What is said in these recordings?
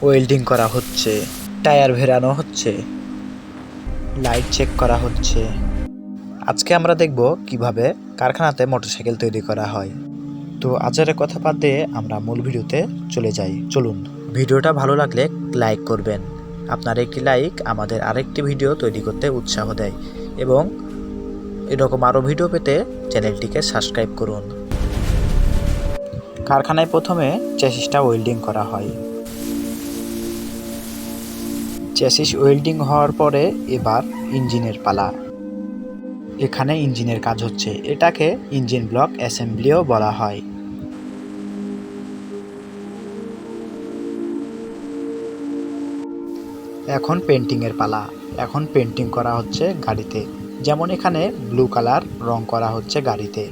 Welding করা হচ্ছে, tyre ভেরানো হচ্ছে, লাইট চেক করা হচ্ছে। আজকে আমরা দেখব কিভাবে কারখানাতে মোটরসাইকেল তৈরি করা হয়। তো আজকের কথা বাদ দিয়ে আমরা মূল ভিডিওতে চলে যাই। চলুন। ভিডিওটা ভালো লাগলে লাইক করবেন। আপনার একটি লাইক আমাদের আরেকটি ভিডিও তৈরি করতে উৎসাহ দেয় এবং এরকম আরও ভিডিও পেতে চ্যানেলটিকে সাবস্ক্রাইব করুন। কারখানায় প্রথমে চ্যাসিসটা ওয়েল্ডিং করা হয়। চ্যাসিস ওয়েল্ডিং হওয়ার পরে এবার ইঞ্জিনের পালা। এখানে ইঞ্জিনের কাজ হচ্ছে, এটাকে ইঞ্জিন ব্লক অ্যাসেম্বলিও বলা হয়। এখন পেন্টিংয়ের পালা। এখন পেন্টিং করা হচ্ছে গাড়িতে, যেমন এখানে ব্লু কালার রং করা হচ্ছে গাড়িতে।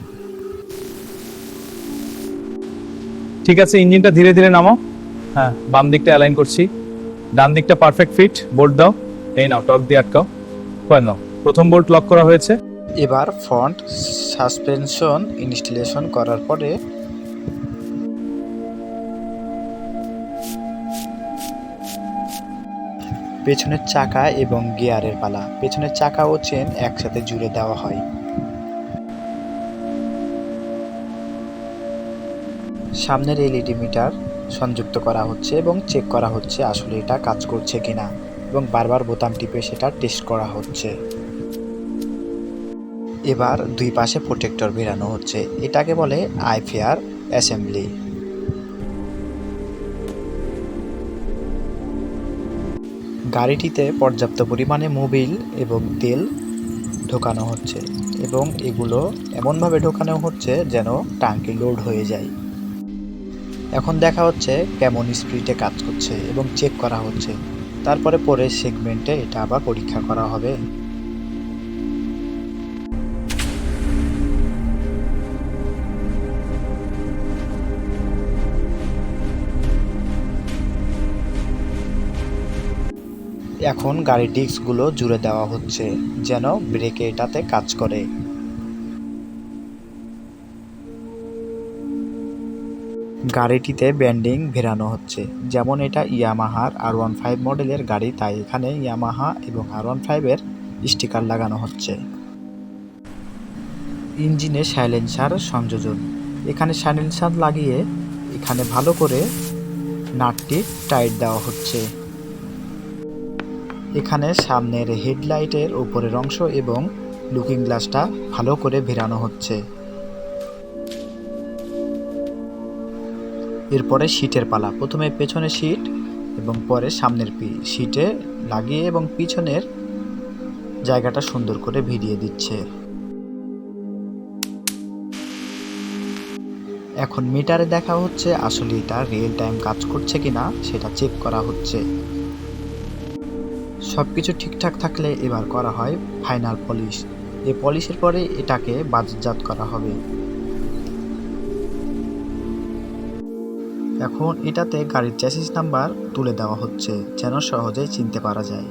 ঠিক আছে, ইঞ্জিনটা ধীরে ধীরে নামাও। হ্যাঁ, বাম দিকটা অ্যালাইন করছি, ডান দিকটা পারফেক্ট ফিট। বোল্ট দাও, এই নাও, টর্ক দিয়ে আটকাও। কয়েন নাও, প্রথম বোল্ট লক করা হয়েছে। এবার ফ্রন্ট সাসপেনশন ইনস্টলেশন করার পরে পেছনের চাকা এবং গিয়ারের পালা। পেছনের চাকা ও চেন একসাথে জুড়ে দেওয়া হয়। সামনের এলইডি মিটার সংযুক্ত করা হচ্ছে এবং চেক করা হচ্ছে আসলে এটা কাজ করছে কিনা, এবং বারবার বোতাম টিপে সেটা টেস্ট করা হচ্ছে। এবার দুই পাশে প্রোটেক্টর বেরানো হচ্ছে, এটাকে বলে আইফেয়ার অ্যাসেম্বলি। গাড়িটিতে পর্যাপ্ত পরিমাণে মোবিল এবং তেল ঢোকানো হচ্ছে এবং এগুলো এমনভাবে ঢোকানো হচ্ছে যেন ট্যাঙ্কি লোড হয়ে যায়। এখন দেখা হচ্ছে কেমন স্পিডে কাজ করছে এবং চেক করা হচ্ছে। তারপরে পরের সেগমেন্টে এটা আবার পরীক্ষা করা হবে। এখন গাড়ির ডিস্কগুলো জুড়ে দেওয়া হচ্ছে যেন ব্রেকে এটাতে কাজ করে। গাড়িটিতে ব্যান্ডিং ভেরানো হচ্ছে, যেমন এটা ইয়ামাহার R15 মডেলের গাড়ি, তাই এখানে ইয়ামাহা এবং R15 এর স্টিকার লাগানো হচ্ছে। ইঞ্জিনে সাইলেন্সার সংযোজন। এখানে সাইলেন্সার লাগিয়ে এখানে ভালো করে নাটটি টাইট দেওয়া হচ্ছে। এখানে সামনের হেডলাইটের উপরের অংশ এবং লুকিং গ্লাসটা ভালো করে ভেরানো হচ্ছে। এরপরে সিটের পালা। প্রথমে পেছনের সিট এবং পরে সামনের সিটে লাগিয়ে এবং পিছনের জায়গাটা সুন্দর করে ভিড়িয়ে দিচ্ছে। এখন মিটারে দেখা হচ্ছে আসলে এটা রিয়েল টাইম কাজ করছে কিনা সেটা চেক করা হচ্ছে। সবকিছু ঠিকঠাক থাকলে এবার করা হয় ফাইনাল পলিশ। এই পলিশের পরে এটাকে বাজারজাত করা হবে। এখন এটাতে গাড়ির চ্যাসিস নাম্বার তুলে দেওয়া হচ্ছে যেন সহজেই চিনতে পারা যায়।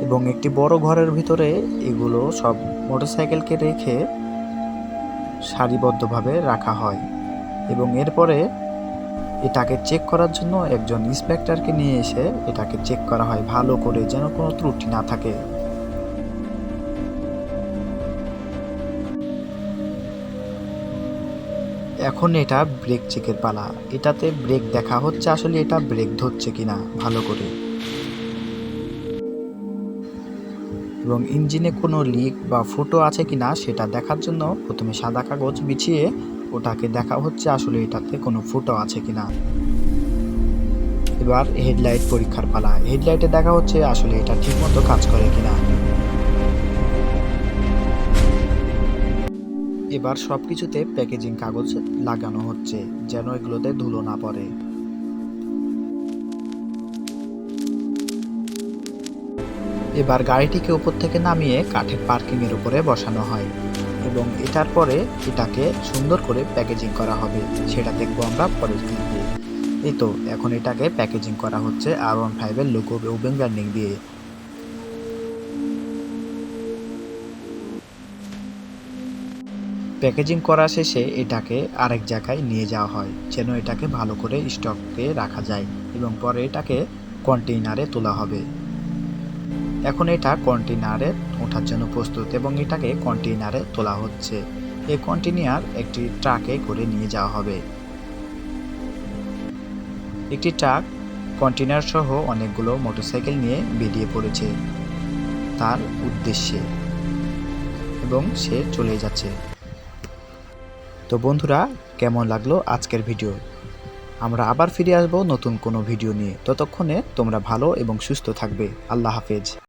এবং একটি বড় ঘরের ভিতরে এগুলো সব মোটরসাইকেলকে রেখে সারিবদ্ধভাবে রাখা হয় এবং এরপরে এটাকে চেক করার জন্য একজন ইন্সপেক্টরকে নিয়ে এসে এটাকে চেক করা হয় ভালো করে যেন কোনো ত্রুটি না থাকে। এখন এটা ব্রেক চেকের পালা। এটাতে ব্রেক দেখা হচ্ছে আসলে এটা ব্রেক ধরছে কিনা ভালো করে, এবং ইঞ্জিনে কোনো লিক বা ফুটো আছে কিনা সেটা দেখার জন্য প্রথমে সাদা কাগজ বিছিয়ে ওটাকে দেখা হচ্ছে আসলে এটাতে কোনো ফুটো আছে কিনা। এবার হেডলাইট পরীক্ষার পালা। হেডলাইটে দেখা হচ্ছে আসলে এটা ঠিকমতো কাজ করে কিনা। এবার সবকিছুতে প্যাকেজিং কাগজ লাগানো হচ্ছে যেন এগুলোতে ধুলো না পড়ে। এবার গাড়িটিকে উপর থেকে নামিয়ে কাঠের পার্কিং এর উপরে বসানো হয় এবং এটার পরে এটাকে সুন্দর করে প্যাকেজিং করা হবে, সেটা দেখবো আমরা পরের ক্লিপে। এই তো এখন এটাকে প্যাকেজিং করা হচ্ছে R15 এর লোগো এবং ব্র্যান্ডিং দিয়ে। প্যাকেজিং করা শেষে এটাকে আরেক জায়গায় নিয়ে যাওয়া হয় যেন এটাকে ভালো করে স্টকে রাখা যায় এবং পরে এটাকে কন্টেইনারে তোলা হবে। এখন এটা কন্টেইনারে ওঠার জন্য প্রস্তুত এবং এটাকে কন্টেইনারে তোলা হচ্ছে। এই কন্টেইনার একটি ট্রাকে করে নিয়ে যাওয়া হবে। একটি ট্রাক কন্টেইনার সহ অনেকগুলো মোটরসাইকেল নিয়ে বেরিয়ে পড়েছে তার উদ্দেশ্যে এবং সে চলে যাচ্ছে। তো বন্ধুরা, কেমন লাগলো আজকের ভিডিও? আমরা আবার ফিরে আসবো নতুন কোনো ভিডিও নিয়ে। ততক্ষণে তোমরা ভালো এবং সুস্থ থাকবে। আল্লাহ হাফেজ।